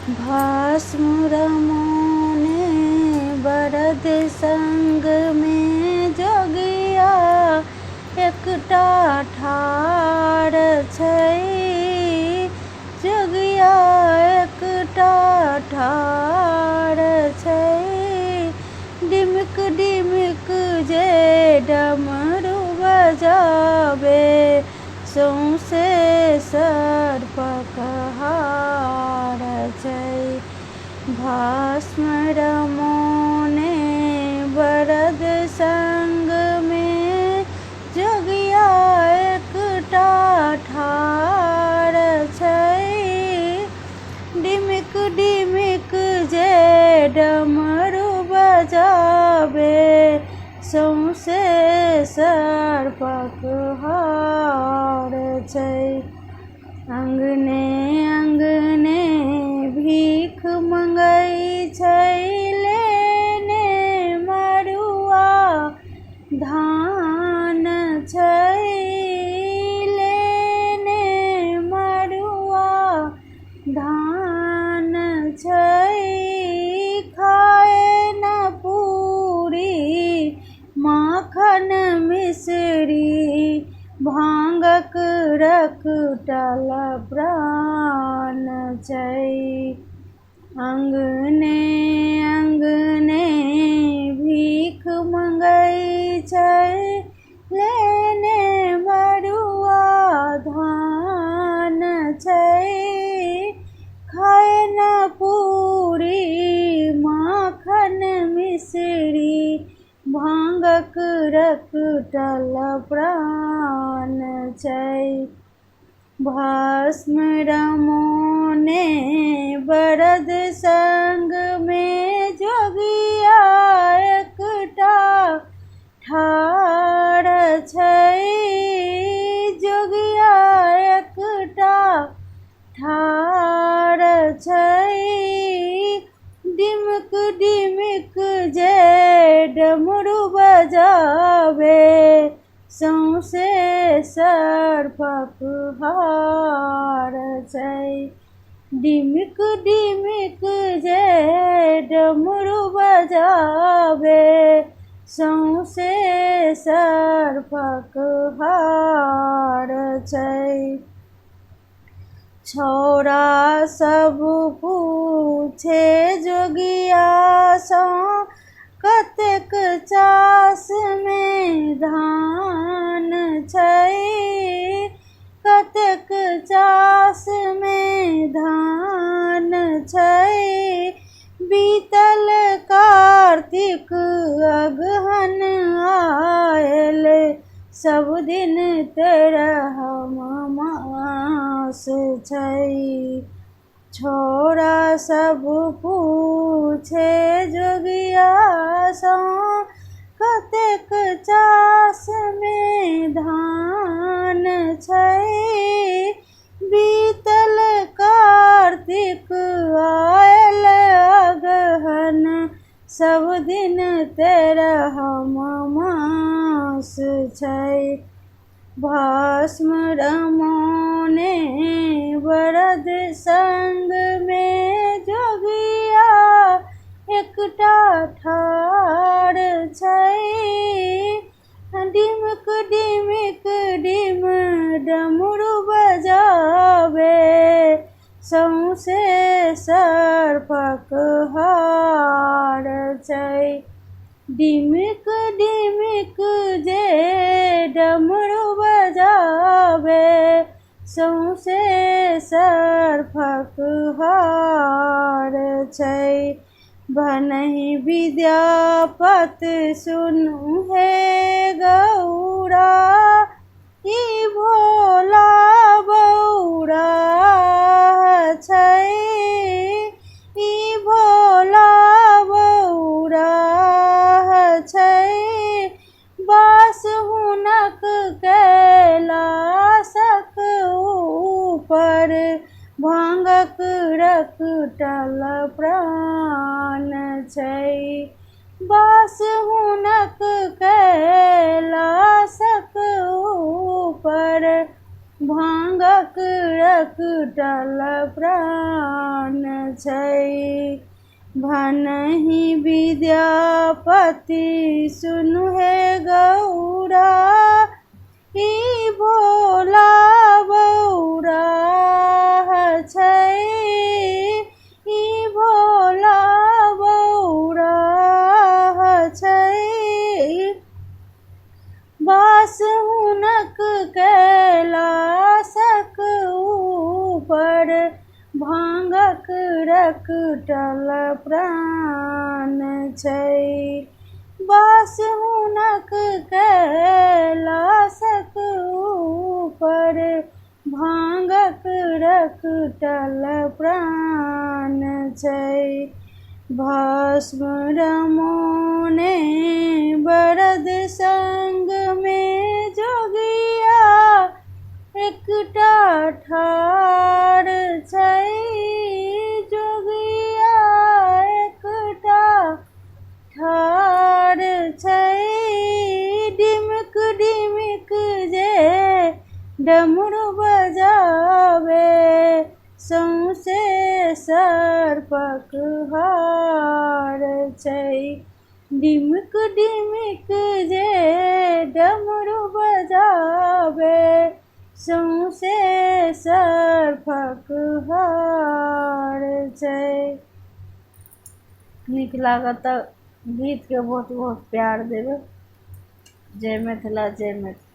भस्म रमोने बरद संग में जोगिया एकटा ठाढ़ छै। जोगिया एकटा ठाढ़ छै। डिमिक डिमिक जे डमरू बजाबे सौंसे सर्पक हार छै। भस्म रमोने बरद संग में जोगिया एकटा ठाढ़ छै। डिमिक डिमिक जे डमरू बजाबे सौंसे सर्पक हार छै। अंगने अंगने भीख मंगै छै लेने मड़ुआ धान छै। लेने मड़ुआ धान छै। खाए न पूरी माखन मिश्री भांगक रखटल प्राण छै। अंगने अंगने भीख मंगै छै लेने मड़ुआ धान छै। खाए न पूरी माखन मिश्री भांगक रखटल प्राण छै। भस्म रमोने बरद संग में जोगिया एकटा ठाढ़ छै। जोगिया एकटा ठाढ़ छै। डिमिक डिमिक जे डमरू बजाबे सौंसे सर्पक हार छै। डिमिक डिमिक जे डमरू बजाबे सौंसे सर्पक हार छै। छौरा सब पूछे जोगिया सँ कतेक चास में धान छै। कतेक चास में धान छै। बीतल कार्तिक अगहन आयल सब दिन तेरहम मास छै। छौरा सब पूछे जोगिया सँ कतेक चास में धान छै। बीतल कार्तिक आयल अगहन सब दिन तेरहम मास छै। भस्म रमोने बरद संग में जोगिया एकटा ठाढ़ छै। डिमिक डिमिक डिम डमरू बजाबे सौंसे सर्पक हार छै। डिमिक डिमिक जे डमरू बजाबे सौंसे सर्पक हार छै। भनहि विद्यापति सुनु हे गौरा ई भोला बौरा छै। ई भोला बौरा छै। बास हुनक कैलाशक ऊपर भांगक रखटल प्राण छै। बास हुनक कैलाशक ऊपर भांगक रखटल प्राण छै। भनहि विद्यापति सुनु हे गौरा, ई भोला बौरा छै, ई भोला बौरा छै। वास हुनक कैलाशक ऊपर, भांगक रखटल प्राण छै। वास हुनक कैलाशक ऊपर, भांगक रखटल प्राण छै। भस्म रमोने बरद संग में जोगिया, एकटा ठाढ़ छै। जोगिया एकटा ठाढ़ छै। डिमिक डिमिक जे डमरू बजावे, सौंसे सर्पक हार छै। डिमिक डिमिक जे डमरू बजावे, सौंसे सर्पक हार छै। नीक लागत तऽ गीतके बहुत बहुत प्यार देबै। जय मिथिला, जय मिथिला।